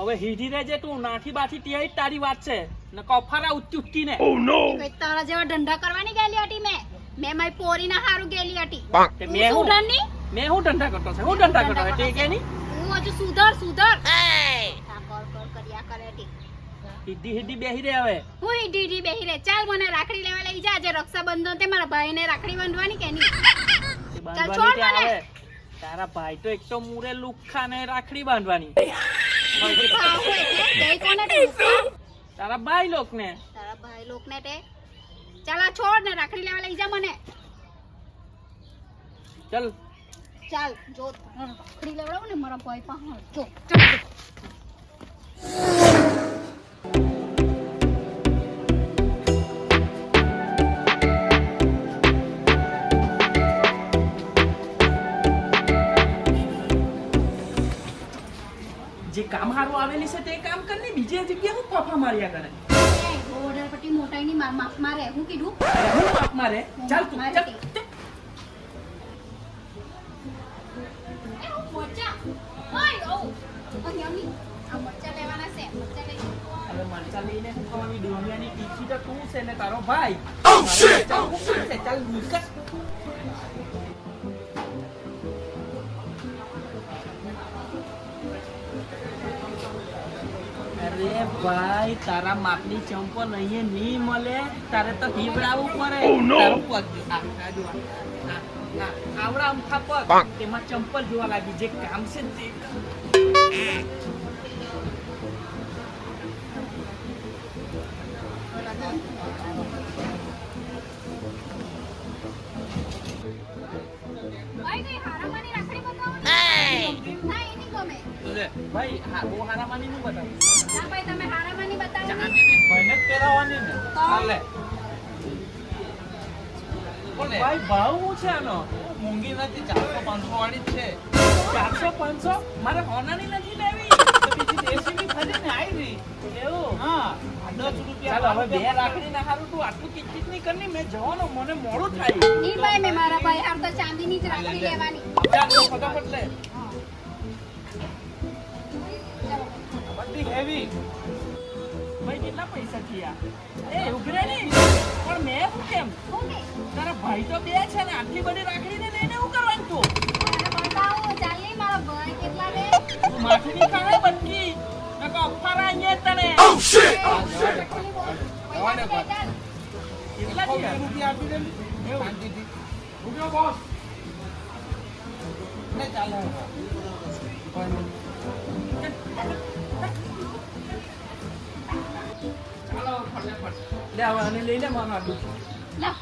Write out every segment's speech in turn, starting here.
હવે હીધી રે જે તું નાઠી બાઠી ટીઆઈ તારી વાત છે ને કફારા ઉચ્ચી ઉચ્ચી ને કોઈ તારા જેવા ધંધા કરવાની ગયેલી હતી મેં મારી પોરીના હારું ગયેલી હતી તે તું મેં હું સુધરની? મેં હું ધંધા કરતો છે હું ધંધા કરતો છે તે કે ની તું હજુ સુધર આ કર કર્યા કરે ટી હીધી હીધી બેહી રે હવે હું ઈડી બેહી રે ચાલ મને રાખડી લેવા લઈ જા આજે રક્ષાબંધન તે મારા ભાઈને રાખડી બાંધવાની કે નહીં તે ચાલ બાંધવાની છોડ તે મને. આવે તારા ભાઈ તો એક તો મુરે લુખ્ખા ને રાખડી બાંધવાની આવું એટલે દઈ કોને તું? તારા ભાઈ લોક ને તારા ભાઈ લોકને તે ચાલ આ છોડ ને રાખડી લેવા લઈ જા મને ચલ ચાલ જો રાખડી લેવડાવું ને મારા ભાઈ પાસે જો જે કામ હારું આવેલી છે તે કામ કર ને બીજી જગ્યાએ હું ફાફા માર્યા કરે ઓર્ડર પટ્ટી મોટાઈની માપ મારે હું કીધું હું માપ મારે ચાલ તું મારે ચાલ તે. એ હું મરચા ઓય ઓ યમી આ મરચા લેવાના છે મરચા લઈ હવે મરચા લઈને હું કમાવી દુનિયાની ટીચી તો તું છે ને તારો ભાઈ ચાલ હું કામ છે ચાલ નીકળ અરે ભાઈ તારા માપની ચંપલ અહીંયા નહીં મળે તારે તો હીવડાવવું પડે તારો પગ આ જો આવડા અમથા પગ તેમાં ચંપલ જોવા લાગી જે કામ છે તે ભાઈ કઈ હારામાની રાખડી બતાવો ના એ નહીં ગમે ભાઈ બહુ હારામાની નું બતાવ ના ભાઈ તમે હારામાની બતાવો ને. ભાઈને જ પહેરાવવાની ને હાલે ભાઈ ભાવ શું છે આનો મૂંગી નથી 400-500 વાળી જ છે 400-500 મારે હોનાની નથી લેવી તો બીજી દેશીની ખરીદને આવી એવું હા 10 રૂપિયા ચાલ હવે બે રાખડી ના હારું તું આટલું કિચકિચ નહીં કરની મેં જવાનો મને મોડું થાય નહીં ભાઈ મેં મારા ભાઈ હાર તો ચાંદીની જ રાખડી લેવાની ચાલ તો ફટાફટ લે બધી હેવી ભાઈ કેટલા પૈસા થયા એ ઉભરે નહીં પણ મેં શું કેમ શું કે તારા ભાઈ તો બે છે ને આટલી બધી રાખડી ને લઈને શું કરવાનું તું મને બતાવો ચાલ નહીં મારા ભાઈ કેટલા લે તું માથીની ખાણે બનકી નકો અફારા અહીંયા જ તને રવાને પર. કેટલા થયા રૂપિયા આપી દે ને શાંતિથી રૂપિયો બોસ ને ચાલે ચાલો ફટાફટ લે હવે આને લઈને મારું આટલું લા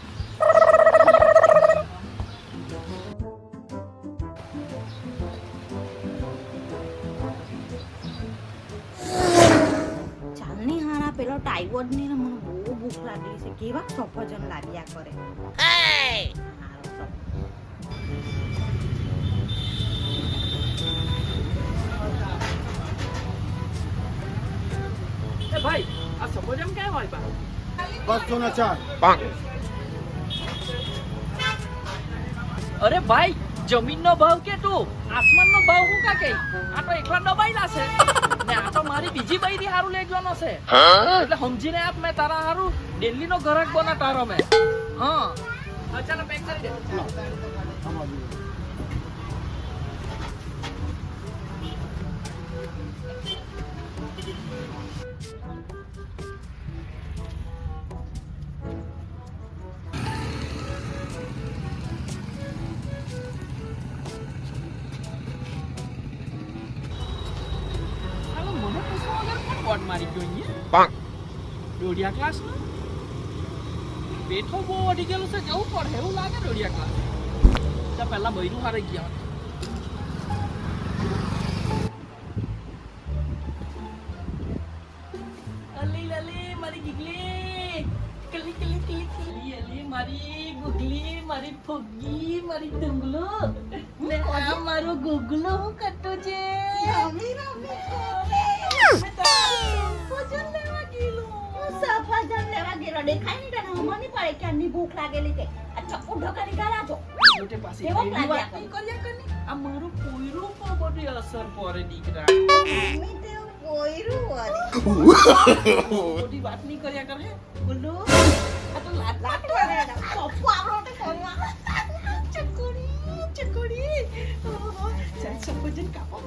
ચાલની હારા પેલો ટાઈગર ની ને મને બહુ ભૂખ લાગી છે કેવા સફરજન લાગ્યા કરે હારો સફ- એ ભાઈ આ સફરજન ક્યાં હોય બા 204 અરે ભાઈ જમીનનો ભાવ કે તું આસમાનનો ભાવ હું કા કે આ તો એકલા દબાઈલા છે ને આ તો મારી બીજી બૈરી હારું લઈ જવાનો છે એટલે સમજીને આપ મેં તારા હારું દિલ્હી નો ગ્રાહક બના તારો મેં હા અચાનક પેક કરી દે હાલો મને પૂછવા વગર કોણ બોટ મારી ગયો અહીંયા દોઢિયા ક્લાસ બેઠો બહુ વધી ગયેલું છે જવું પડે એવું લાગે દોઢિયા ક્લાસ ત્યાં પહેલા બૈરું હારી ગયા અલી લલી મારી ગીગલી કલી કલી કલી કલી અલી મારી ગુગલી મારી ફુગ્ગી મારી ડુંગલો ને આ મારો ગુગલો હું કટો છે સફરજન લેવા ગયેલો સફરજન લેવા ગયેલો દેખાય નહીં તને હમણાં નહીં પડે કે આની ભૂખ લાગેલી છે આ ચક્કુ ઢોકાની ગાળા છો મોટે પાસે કેવો એવી લાગ્યા વાત નહીં કર્યા કરની. આ મારું પોયરું પર બધી અસર પડે દીકરા મમ્મી તે કોઈ ખોટી વાત નહીં કર્યા કરે ગુલ્લુ આ તો લાટ લાટ કરે સોફો આપણો તે કરવા ચકોડી ઓહો ચાલ સફરજન કાપો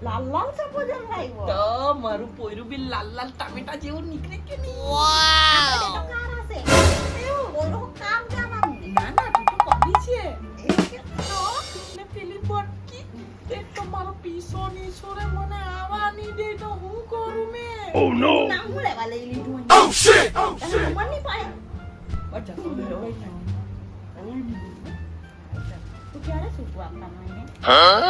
લાલ લાલ સફરજન લાવ્યો તો મારું પોયરું બી લાલ લાલ ટામેટા જેવું નીકળે કે નહીં આપણે તો કારા છે એવું બોલો કામ જાવાનું ના ના તું તો કોબી છે એ કે તો ને પેલી બટકી એક તો મારો પીસો નીસો રે મને આવા નહીં દે તો હું કરું મેં નામ હું લેવા લઈ લીધું oh shit મની પાડે અચ્છા તો હવે તું ક્યારે સૂચવા આપવાનું એને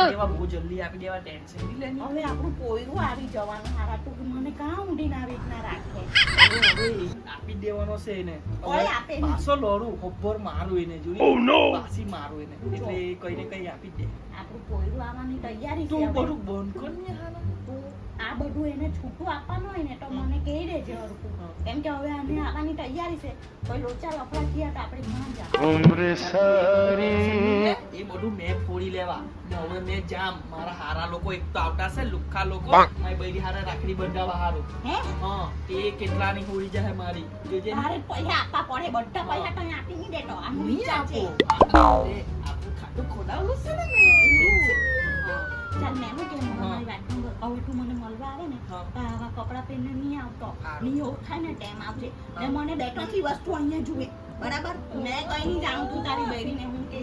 દેવા બહુ જલ્દી આપી દેવા ટેન્શન નહીં લેની હવે આપણું પોયરું આવી જવાનું હારા તું મને કાં ઊંડીને આવી રીતના રાખે હવે આપી દેવાનો છે એને કોઈ આપે નહીં. પાછો લોરું ખબર મારું એને જોઈ પાછી મારું એને એટલે એ કઈ ને કઈ આપી જ દે આપણું પોયરું આવવાની તૈયારી છે તું હવે. બધું બંધ કર ને હારા તું આ બધું એને છૂટું આપવાનું હોય ને તો મને કહી દેજે હરખું. કેમ કે હવે આને આવવાની તૈયારી છે કોઈ લોચા લફડા થયા તો આપણે ઘણા જા એ બધું મેં ફોડી લેવા ને હવે મેં જામ મારા હારા લોકો એક તો આવતા છે લુખ્ખા લોકો મારી બૈરી હારે રાખડી બંધાવા હારું હે હા તે કેટલાની હોળી જાય મારી જોજે ને. તારે પૈસા આપવા પડે બધા પૈસા તને આપી નહીં દેતો આનું નહીં વિચાર છે આપો આપણું ખાતું ખોલાવલું છે ને મેં ચાલ મેં શું કહું, હા. મારી વાત સાંભળ. હવે તું મને મળવા આવે ને હા. તો આવા કપડાં પહેરીને નહીં આવતો હા. નહીં એવું થાય ને ટેમ આવજે ને હા. મને બે ત્રણથી વસ્તુ અહીંયા જુએ બરાબર મેં કઈ નહીં જાણું તું તારી બૈરીને હું કે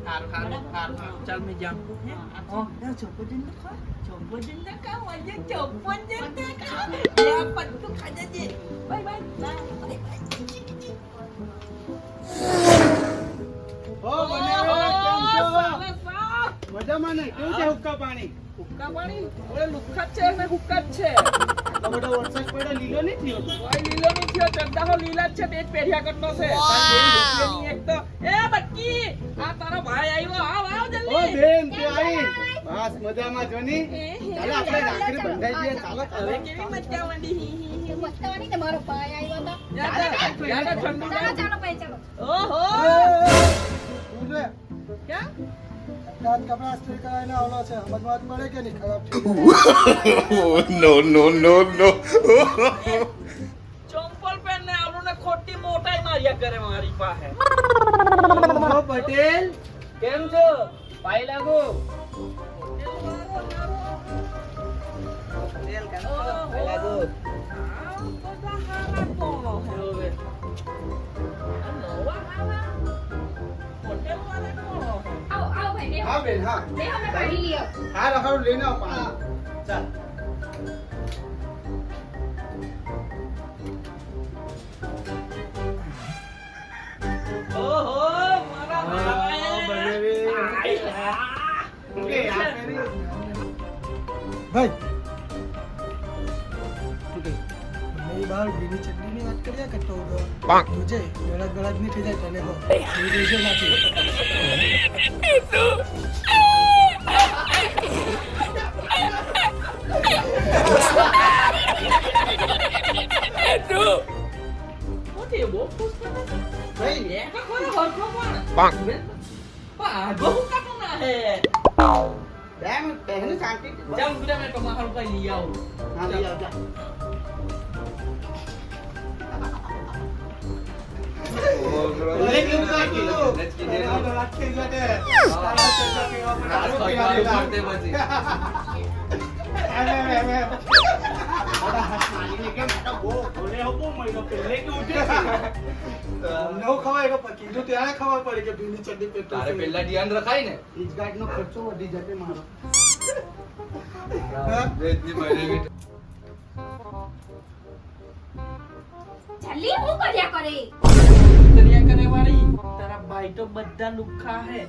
હારું હારું હારું ચાલ મેં જામ હા, હા ચોપોજન ના ખા ચોપોજન ના ખા વાજે ચોપોજન ના ખા યા પત્તું ખાજે જે બાય બાય બાય ઓ બનેવી કેમ છો મજામાં ને કેવું છે હુક્કા પાણી હુક્કા પાણી ઓલે લુખ્ખા જ છે ને હુક્કા જ છે આ બધો વરસાદ પડ્યો લીલો નહીં થયો કોઈ લીલો નહીં થયો ચડ્ડાહો લીલા જ છે બે જ પેઢિયા કરતો છે તારી બેન રૂપિયાની એક તો એ બટકી આ તારો ભાઈ આવ્યો આવ આવ ઓ જલ્દી બેન તે આવી બસ મજામાં જોની ચાલો આપણે રાખડી બંધાઈ દઈએ ચાલો હવે કેવી મજા માંડી બતાવવાની ને મારો ભાઈ આવ્યો હતો યાદ ઠંડુ ચાલો ચાલો ભાઈ ચાલો ઓહો ઉઠે ક્યાં દાંત કપડા સ્ત્રી કરાવીને આવલો છે સમજમાં જ પડે કે નહીં ખરાબ થઈ no, no, no, no. ચંપલ પહેરને આવડું ને ખોટી મોટાઈ માર્યા કરે મારી પાસે ઓ પટેલ કેમ છો પાઈ લાગો પટેલ કેમ છો પાઈ લાગો આવો આવો ભાઈ બેહો હા બેન હા બેહો મેં પાણી લઈ આવું હા રખાડું લઈને આવ પાણી ચાલ ઓહો મારા બનેવી. ભાઈ કે આ કરી ભાઈ મેં બહાર બીની ચટણીની વાત કર્યા કરતો હતો જોજે ગળાજ ગળાજ નહીં થઈ જાય તને હો એ જોજે નાખી મોટી બહુ ખુશ કરે છે ભાઈ એ કોઈ હરખો પણ આગો કાટો ના હે બેન બહેન શાંતિ જાઉં ગુડા મેં તમારું કઈ લઈ આવું હા લઈ આવજા અરે કેવું કાઢ્યું રાખી જતે તારા ચર્ચા પીવા પર દારૂ પીવા અરે અરે ઓડા હસમાની કેમ તો બહુ ભોલે હો બહુ મહિનો પહેલે કે ઉઠે અમને હું ખવાય કે પછી કીધું ત્યારે ખબર પડી કે બીની ચટણી પેટ તારે પેલા ધ્યાન રખાય ને ઈજગાડનો ખર્ચો વધી જશે મારો વેદની મારી બેટી. જલ્દી હું કર્યા કરે દરિયા કરે વાળી તારા ભાઈ તો બધા લુખ્ખા હે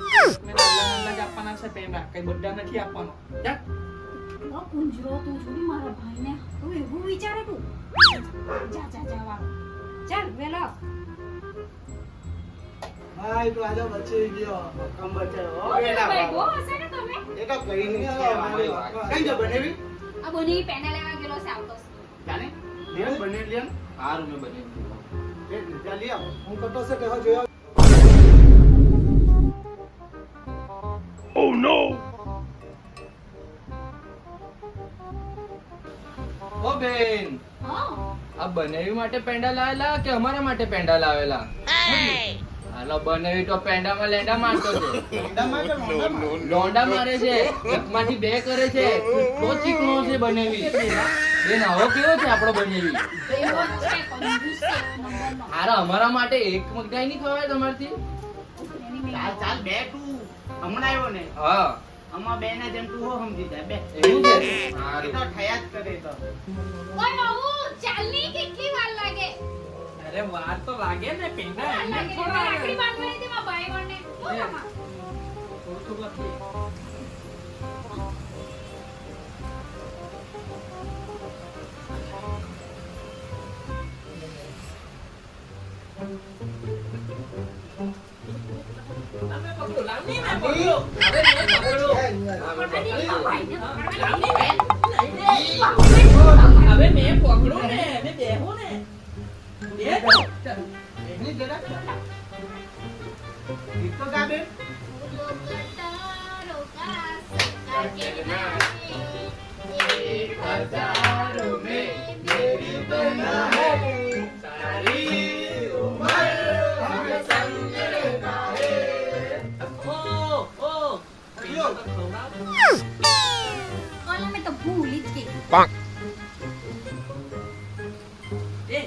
મેં નાના જ આપવાના છે પેલા કઈ બધા નથી આપવાનો જા ઓ કુંજરો તું જોડી મારા ભાઈને તું એવું વિચારે તું જા જા જા વાવ ચાલ વેલો ભાઈ તો આજે બચી ગયો કમ બચાયો ઓ ભાઈ બહુ હશે ને તમે એ તો કઈ નહીં છે અમારી કઈ જો બનેવી આ બની પેના લેવા ગયેલો છે આવતો છે. જાને દેવ બને લ્યો હારું મેં બની એ જા લઈ આવો હું કરતો છે કે જોયા બેન હા આ બનેવી માટે પેંડા લાવેલા કે અમારા માટે પેંડા લાવેલા? હાલો બનેવી તો પેંડામાં લેંડા મારતો છે. લોંડા મારે છે, એકમાંથી બે કરે છે. કેટલો ચીકણો છે બનેવી. બેન આવો કેવો છે આપણો બનેવી? એવો જ છે કંજૂસ છે એક નંબરનો. હારા અમારા માટે એક મગદાઈ નહીં ખવાય તમારથી? એની મેં ચાલ ચાલ બે તું હમણાં આવ્યો ને હા આમાં બે ને જેમ તું હો સમજી જાય બે એવું છે? એ હારું. તો થયા જ કરે તો પણ આવું ચાલની કેટલી વાર લાગે અરે વાર તો લાગે ને પેંડા વાર એમને લાગે થોડા રાખડી આવે. બાંધવાની હતી મારા ભાઈ વણને શું કામ? થોડું બાકી. તમે પકડો, લાવની ને પકડો. અરે મેં પકડો. હવે મેં પકડો ને મેં બેહો ને બેહો. એની જરા ગીત તો ગા બેન ઓ ઓલા મેં તો ભૂલી જ ગઈ એ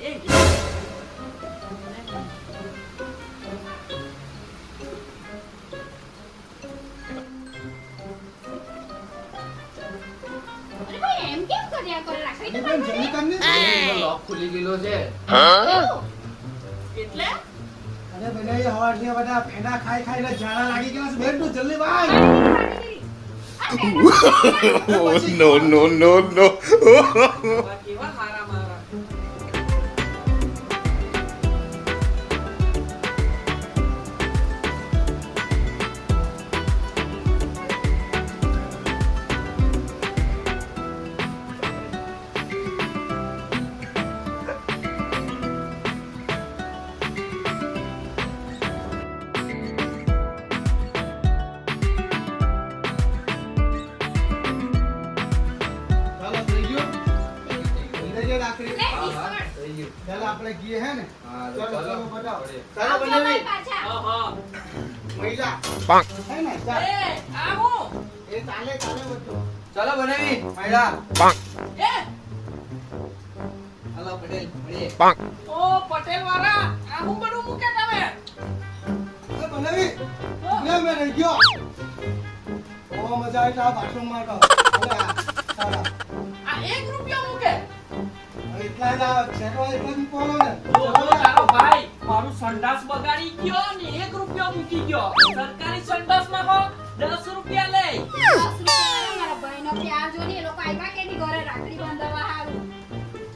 અરે ભાઈ એમ કેમ કર્યા કરે રાખડી તો બેન જલ્દી કર ને. એનો લોક ખુલી ગયેલો છે. એવું? એટલે અરે બેન એ હવારથી બધા પેંડા ખાઈ ખાઈને ઝાડા લાગી ગયા છે. બેન તું જલ્દી ભાઈ. no, no, no, no. કેવા હારા મારા ચાલો થઈ ગયું. લઈ લે રાખડી. હા, હા, થઈ ગયું. ચાલ આપણે ગીએ હે ને. હા, તો ચાલો ચાલો. ચાલો બતાવો. વળી. ચાલો આવજો બનાવી. ભાઈ પાછા હા મહિલા Bonk. હે ને ચાલ. એ આ હું એ ચાલે ચાલે બધું. ચાલો બનાવી માયડા. Bonk. એ હાલો પટેલ મળીએ. Bonk. ઓ પટેલ વાળા આ હું બધું મૂકે તમે એ બનાવી. લે મે રહી ગયો. બહુ મજા આવી આ બાથરૂમમાં તો. અરે આ ચાલો. આ 1 રૂપિયો મૂકે એટલા જ આ છેટો એટલા જ પોલો ને. ઓહો તારો ભાઈ મારું સંડાસ બગાડી ગયો ને 1 રૂપિયો મૂકી ગયો સરકારી સંડાસમાં હો 10 રૂપિયા લે 10 રૂપિયા મારા ભાઈનો પ્યાર જોઈને એ લોકો આવ્યા કે ની ઘરે રાખડી બાંધવા હારું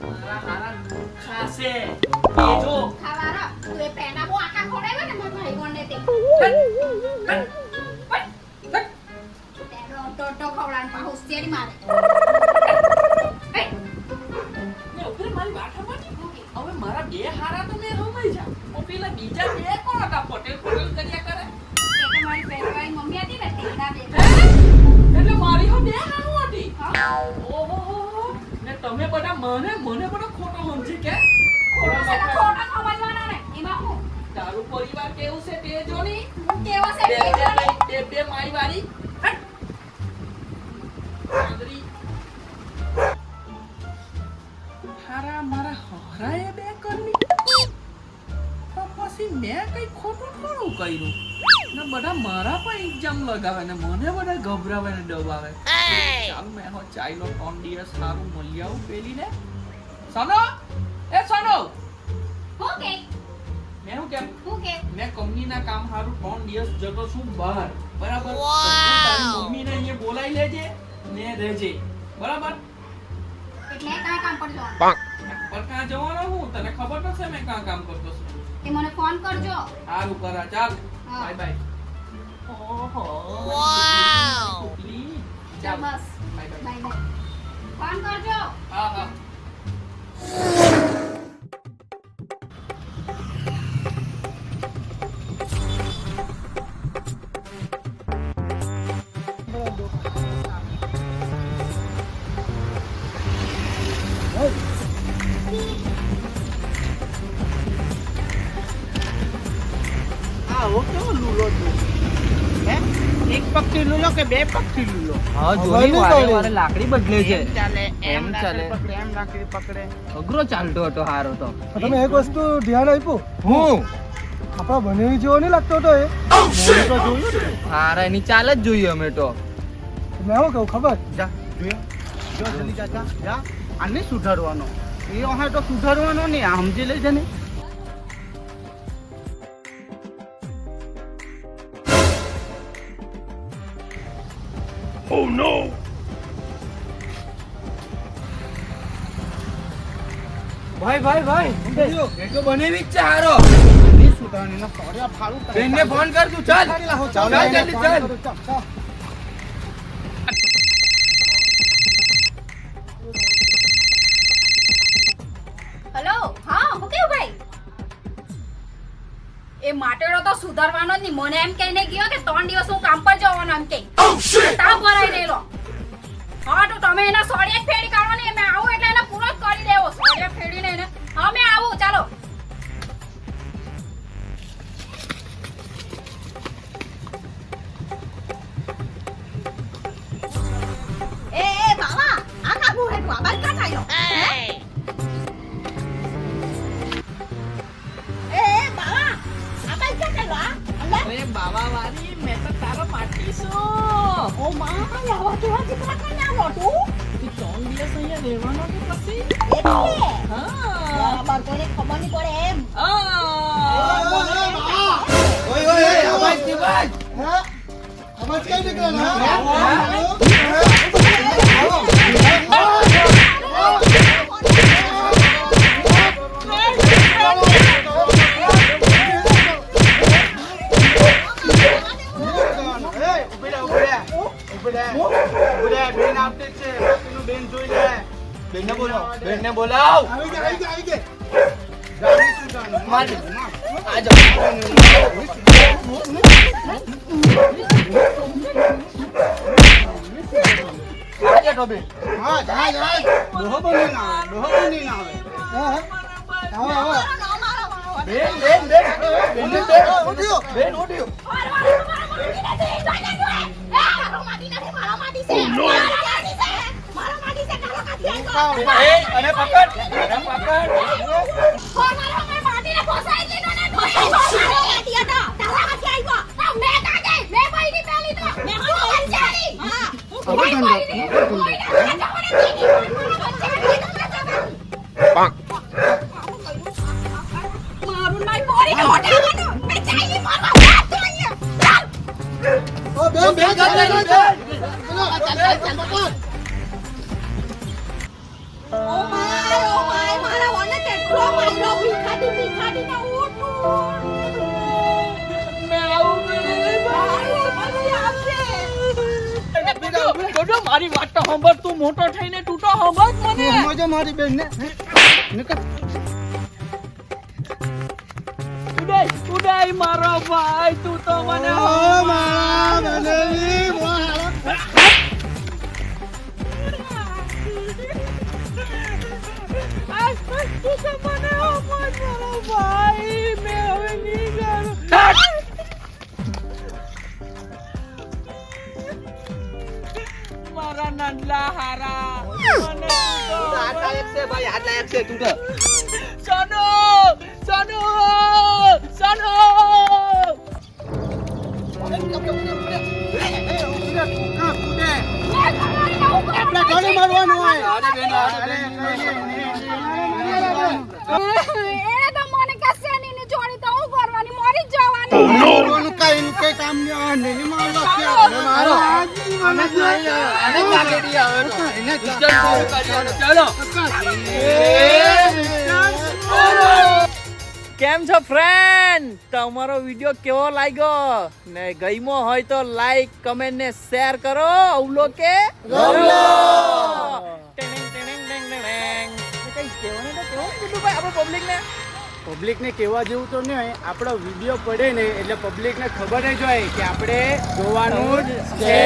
મારા હારા ખાસે બેજો ખાવાના તું એ પેના બહુ આખા ખોડાવ્યા ને મારા ભાઈ વણને તે તેનો ટોટો ખવડાવવાનો પા હોશિયારી મારે હે ને ઉપર મારી વાત સાંભળ. હવે મારા બે હારા તો મેં રમાઈ જા ઓ પેલા બીજા બે કોણ હતા પટેલ પટેલ કર્યા કરે એ તો મારી પહેરવાળી મમ્મી હતી ને તેના બે હે? એટલે મારી હો બે હારું હતી હા ઓહો ને તમે બધા મને બધો ખોટો સમજી કે ખોટો છે તો ખોટો સમજવાનો ને એમાં હું તારું પરિવાર કેવું છે તે જોની કેવો છે બે તે જોડે. બે માઈ વાળી આંધળી. હારા મારા હરાએ બે કરની તો પછી મેં કઈ ખોટું થોડું કર્યું ને બધા મારા પર ઇલ્ઝામ લગાવે ને મને બધા ગભરાવે ને ડબાવે ચાલ મેં હો ચાઈલો 3 દિવસ સારું મળી આવું પેલી ને સનો એ સનો હું કે મેં હું કેમ હું કે મેં કંપનીના કામ હારું 3 દિવસ જતો છું બહાર બરાબર તો તું તારી મમ્મીને અહીંયા બોલાવી લેજે ને રહેજે બરાબર એટલે કાંઈ કામ પર જવાનું Bonk. પર ક્યાં જવાનો હું તને ખબર તો છે મેં ક્યાં કામ કરતો છું એ મને ફોન કરજો સારું કરા ચાલ હા. બાય બાય ઓહો ટુકલી. ચાલ ચાલ બસ bye bye bye bye phone કરજો હા હા કે બે પગથી લૂલો? હા ખબર જોની નહીં વારે પડી. વારે લાકડી બદલે છે ચાલે એમ ચાલે. પકડે એમ લાકડી પકડે. અઘરો ચાલતો હતો હારો તો. તમે એક વસ્તુ ધ્યાન આપ્યું હું આપણા બનેવી જેવો નહીં લાગતો હતો એ મોઢું તો જોયું ને. હારા એની ચાલ જ જોઈએ અમે તો. મેં શું કહું ખબર જા જોયા જો જલ્દી જા જા આને સુધારવાનો એ ઓહે તો સુધારવાનો નહીં આ સમજી લેજે ને. ભાઈ એ તો બનેવી જ છે હારો. એ સુધારણીનો ફોડ્યા ફાડું કરે. બેનને ફોન કર તું ચાલ. ચાલ જલ્દી ચાલ. હેલો હા હું કેવું ભાઈ એ માટેડો તો સુધારવાનો જ નહીં મને એમ કહીને ગયો કે 3 દિવસ હું કામ પર જવાનો એમ કે તાવ ભરાઈ રહેલો હા તો તમે એના સોડિયા ફેડી કાઢો ને મેં આવું એટલે એને પૂરો જ કરી દેવો સોડિયા ફેડીને એને હા મેં આવું ચાલો એ બાવા આ કાબુ હે તું આબાર ક્યાં ચાલ્યો એ બાવા આબાર ક્યાં ચાલ્યો અલ્લા અરે બાવા વારી મેં તો તારો માટી છું ઓ માં આવા કેવા ચિત્ર કરીને આવો તું તું 3 દિવસ અહીંયા રહેવાનો કે પછી એટલે હા બરાબર કોઈને ખબર નહીં પડે એમ ઓય અવાજ કઈ નીકળે બેન આવતી જ છે બાકીનું બેન જોઈ લે. બેનને બોલાવ. જાણી શું જાણું? માર. આ જો. આ જો ટોબી. હા જા ડોહો બની ના આવે ડોહો બની ના આવે. બેન. બેન ઉઠ્યો. અને પકડ. મારું નામ બોરી ને હોટેલમાં મેં ચાલી મારવા વાત તો અહીંયા ચાલ ઓ માય મારા વને કેટલો માયરો ભીખાડી ના ઉઠું મેં આવું ગોડો મારી વાત તો સાંભળ તું મોટો થઈને તૂટો સાંભળ મને સમજો મારી બેન ને નીકળ. ઉડાઈ મારો ભાઈ તું તો મને મારા નંદલા હારા મને હાથ લાયક છે ભાઈ, હાથ લાયક છે તું તો. સનો આપણે ઘરે મારવાનું હોય. એને તો મને કશે ની જોડી તો હું કરવાની મરી જ જવાની મારવાનું કઈ કામ નહીં મારવા કે આપણે મારો. આને કાગેડી આવે તો. એને ઇજ્જત પૂરું કરવાનું. ચાલો. કેમ છો ફ્રેન્ડ તમારો વિડિયો કેવો લાગ્યો ને ગઈમો હોય તો લાઈક કમેન્ટ ને શેર કરો અવલો કે પબ્લિક ને કેવા જેવું તો નહીં હોય. આપણો વિડીયો પડે ને એટલે પબ્લિક ને ખબર જ હોય કે આપણે જોવાનું જ છે.